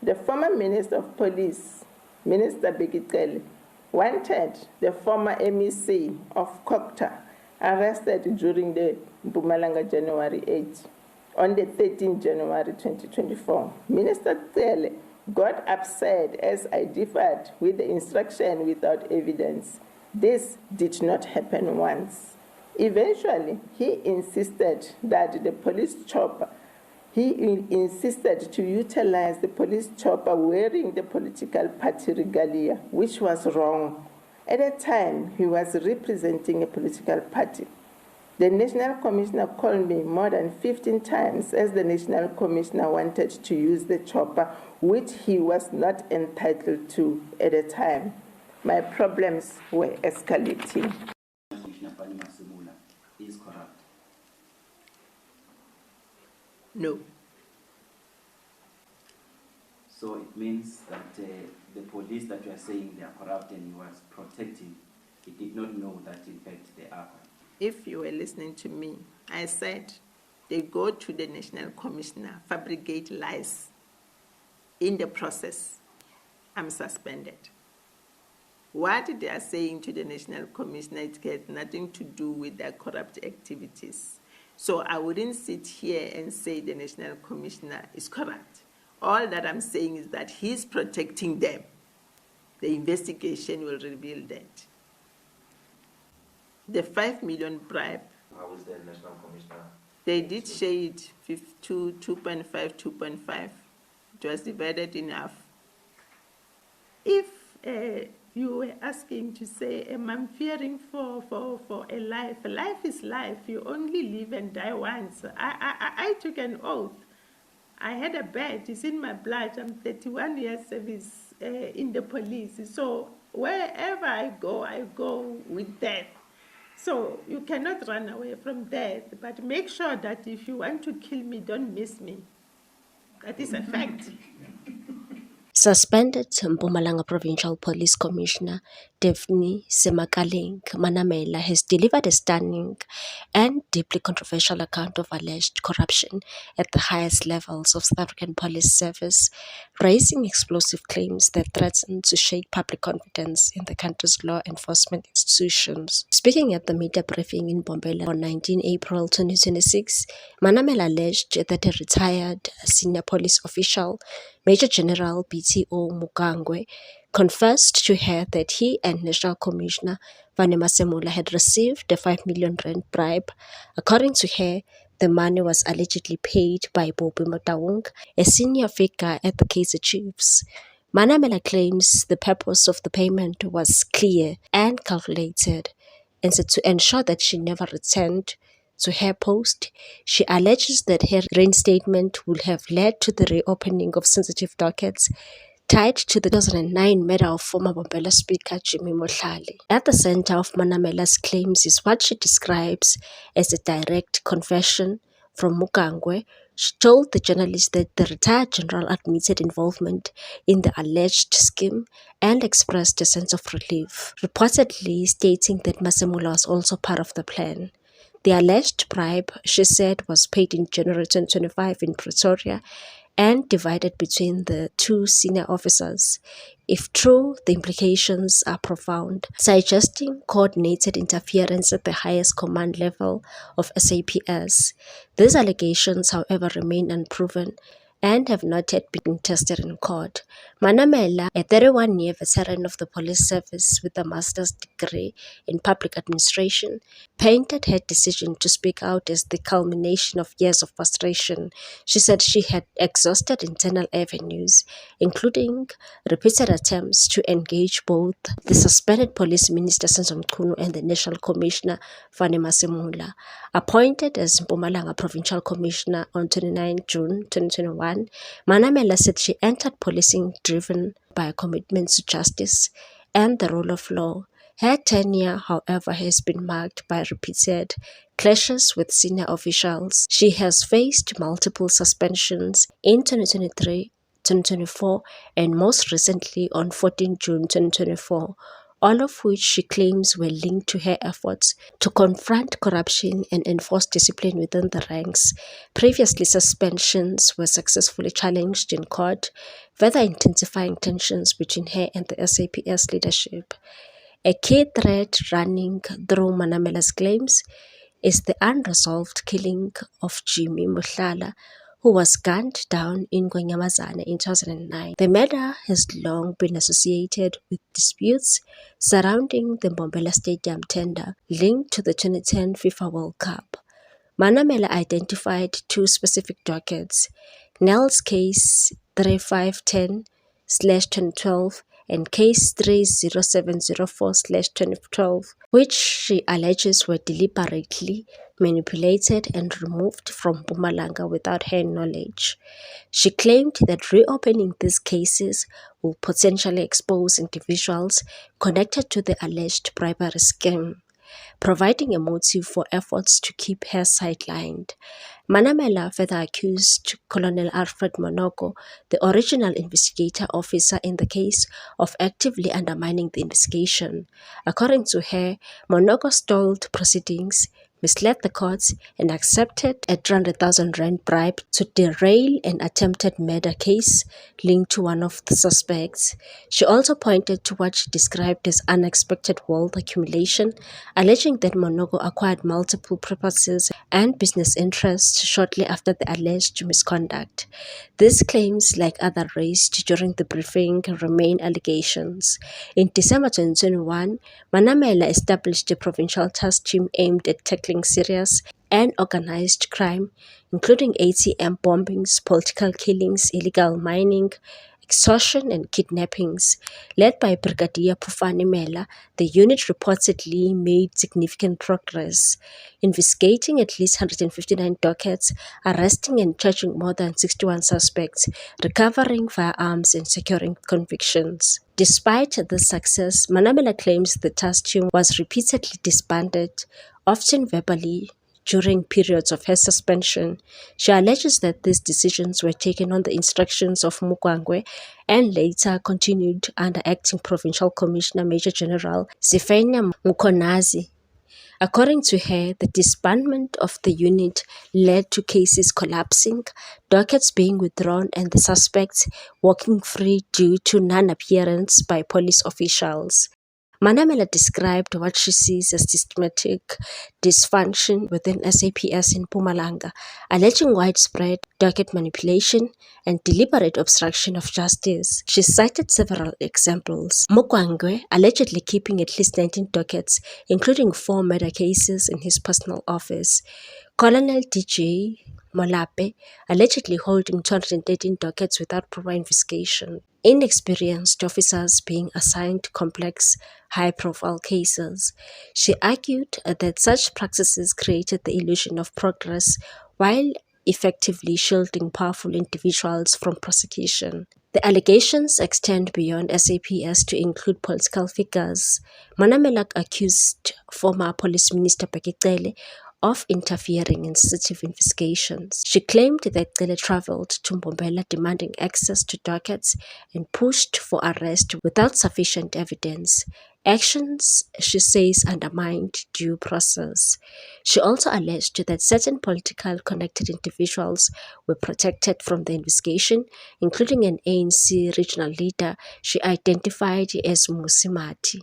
The former Minister of Police, Minister Bheki Cele, wanted the former MEC of Kokta arrested during the Mpumalanga January 8 on the 13th January 2024. Minister Cele got upset as I differed with the instruction without evidence. This did not happen once. Eventually, he insisted that the police chopper, insisted to utilize the police chopper wearing the political party regalia, which was wrong. At the time, he was representing a political party. The National Commissioner called me more than 15 times as the National Commissioner wanted to use the chopper, which he was not entitled to at the time. My problems were escalating. Commissioner Fanny Masemula is corrupt. No. So it means that the police that you are saying they are corrupt and he was protecting, he did not know that in fact they are corrupt. If you were listening to me, I said they go to the National Commissioner, fabricate lies. In the process, I'm suspended. What they are saying to the National Commissioner, it has nothing to do with their corrupt activities. So I wouldn't sit here and say the National Commissioner is corrupt. All that I'm saying is that he's protecting them. The investigation will reveal that. The 5 million bribe. How is the National Commissioner? They did share it 2.5, 2.5. It was divided in half. If you were asking to say, I'm fearing for a life. Life is life. You only live and die once. I took an oath. I had a bet. It's in my blood. I'm 31 years service in the police. So wherever I go with death. So you cannot run away from death. But make sure that if you want to kill me, don't miss me. That is a fact. Suspended Mpumalanga Provincial Police Commissioner Daphne Semakaleng Manamela has delivered a stunning and deeply controversial account of alleged corruption at the highest levels of South African Police Service, raising explosive claims that threaten to shake public confidence in the country's law enforcement institutions. Speaking at the media briefing in Bombela on 19 April 2026, Manamela alleged that a retired senior police official, Major General BTO Mugangwe, confessed to her that he and National Commissioner Fanny Masemula had received a 5 million rand bribe. According to her, the money was allegedly paid by Bobi Motaung, a senior figure at the Kaizer Chiefs. Manamela claims the purpose of the payment was clear and calculated, and said to ensure that she never returned to her post. She alleges that her reinstatement would have led to the reopening of sensitive dockets tied to the 2009 murder of former Bombela Speaker Jimmy Mohlala. At the center of Manamela's claims is what she describes as a direct confession from Mugangwe. She told the journalist that the retired general admitted involvement in the alleged scheme and expressed a sense of relief, reportedly stating that Masemula was also part of the plan. The alleged bribe, she said, was paid in January 2025 in Pretoria and divided between the two senior officers. If true, the implications are profound, suggesting coordinated interference at the highest command level of SAPS. These allegations, however, remain unproven and have not yet been tested in court. Manamela, a 31-year veteran of the police service with a master's degree in public administration, painted her decision to speak out as the culmination of years of frustration. She said she had exhausted internal avenues, including repeated attempts to engage both the suspended police minister Senzo Mchunu and the National Commissioner Fanny Masemula. Appointed as Mpumalanga Provincial Commissioner on 29 June 2021, Manamela said she entered policing driven by a commitment to justice and the rule of law. Her tenure, however, has been marked by repeated clashes with senior officials. She has faced multiple suspensions in 2023, 2024, and most recently on 14 June 2024. All of which she claims were linked to her efforts to confront corruption and enforce discipline within the ranks. Previously, suspensions were successfully challenged in court, further intensifying tensions between her and the SAPS leadership. A key thread running through Manamela's claims is the unresolved killing of Jimmy Muhlala, who was gunned down in Gwenyamazane in 2009. The murder has long been associated with disputes surrounding the Mbombela Stadium tender linked to the 2010 FIFA World Cup. Manamela identified two specific dockets, Nell's case 3510/2012 and case 30704/2012, which she alleges were deliberately manipulated and removed from Mpumalanga without her knowledge. She claimed that reopening these cases will potentially expose individuals connected to the alleged bribery scheme, providing a motive for efforts to keep her sidelined. Manamela further accused Colonel Alfred Monoko, the original investigator officer in the case, of actively undermining the investigation. According to her, Monoko stalled proceedings, misled the courts, and accepted a 300,000 rand bribe to derail an attempted murder case linked to one of the suspects. She also pointed to what she described as unexpected wealth accumulation, alleging that Monoko acquired multiple properties and business interests shortly after the alleged misconduct. These claims, like others raised during the briefing, remain allegations. In December 2021, Manamela established a provincial task team aimed at tackling serious and organized crime, including ATM bombings, political killings, illegal mining, extortion and kidnappings. Led by Brigadier Pufani Mela, the unit reportedly made significant progress, investigating at least 159 dockets, arresting and charging more than 61 suspects, recovering firearms and securing convictions. Despite this success, Manamela claims the task team was repeatedly disbanded, often verbally, during periods of her suspension. She alleges that these decisions were taken on the instructions of Mukwangwe and later continued under Acting Provincial Commissioner Major General Zifenya Mukhonazi. According to her, the disbandment of the unit led to cases collapsing, dockets being withdrawn, and the suspects walking free due to non-appearance by police officials. Manamela described what she sees as systematic dysfunction within SAPS in Mpumalanga, alleging widespread docket manipulation and deliberate obstruction of justice. She cited several examples. Mukwangwe allegedly keeping at least 19 dockets, including 4 murder cases in his personal office. Colonel DJ Molape allegedly holding 213 dockets without proper investigation. Inexperienced officers being assigned complex, high-profile cases. She argued that such practices created the illusion of progress while effectively shielding powerful individuals from prosecution. The allegations extend beyond SAPS to include political figures. Manamela accused former Police Minister Bheki Cele of interfering in sensitive investigations. She claimed that Cele traveled to Mbombela demanding access to dockets and pushed for arrest without sufficient evidence. Actions, she says, undermined due process. She also alleged that certain politically connected individuals were protected from the investigation, including an ANC regional leader she identified as Musimati.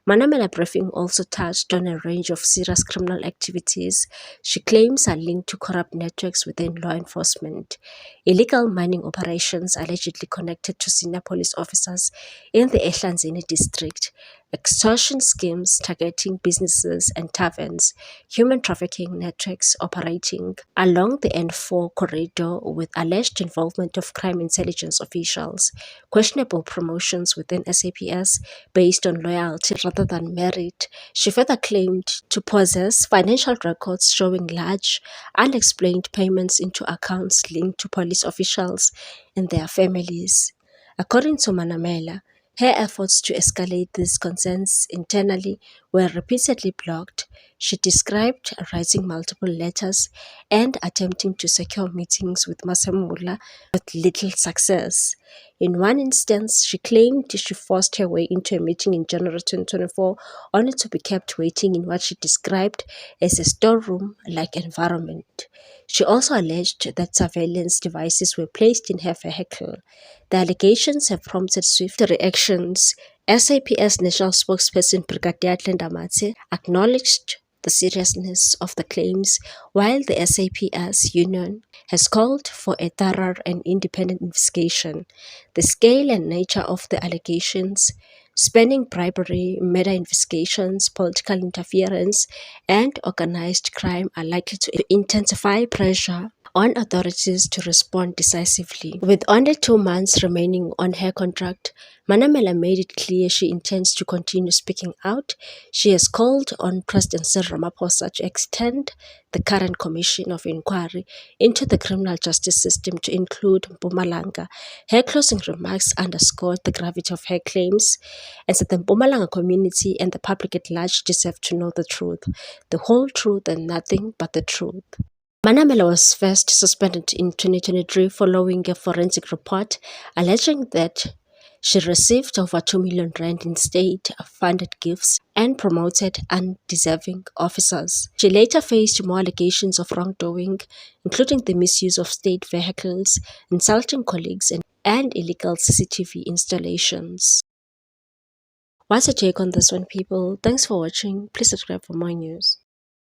Manamela briefing also touched on a range of serious criminal activities she claims are linked to corrupt networks within law enforcement. Illegal mining operations allegedly connected to senior police officers in the Ehlanzeni district, extortion schemes targeting businesses and taverns, human trafficking networks operating along the N4 corridor with alleged involvement of crime intelligence officials, questionable promotions within SAPS based on loyalty rather than merit. She further claimed to possess financial records showing large, unexplained payments into accounts linked to police officials and their families. According to Manamela, her efforts to escalate these concerns internally were repeatedly blocked. She described writing multiple letters and attempting to secure meetings with Masemula with little success. In one instance, she claimed she forced her way into a meeting in January 2024 only to be kept waiting in what she described as a storeroom-like environment. She also alleged that surveillance devices were placed in her vehicle. The allegations have prompted swift reactions. SAPS National Spokesperson Brigadier Tlendamatse acknowledged the seriousness of the claims, while the SAPS union has called for a thorough and independent investigation. The scale and nature of the allegations, spanning bribery, murder investigations, political interference, and organized crime, are likely to intensify pressure on authorities to respond decisively. With only 2 months remaining on her contract, Manamela made it clear she intends to continue speaking out. She has called on President Cyril Ramaphosa to extend the current commission of inquiry into the criminal justice system to include Mpumalanga. Her closing remarks underscored the gravity of her claims and said the Mpumalanga community and the public at large deserve to know the truth, the whole truth and nothing but the truth. Manamela was first suspended in 2023 following a forensic report alleging that she received over 2 million rand in state-funded gifts and promoted undeserving officers. She later faced more allegations of wrongdoing, including the misuse of state vehicles, insulting colleagues, and illegal CCTV installations. What's your take on this one, people? Thanks for watching. Please subscribe for more news.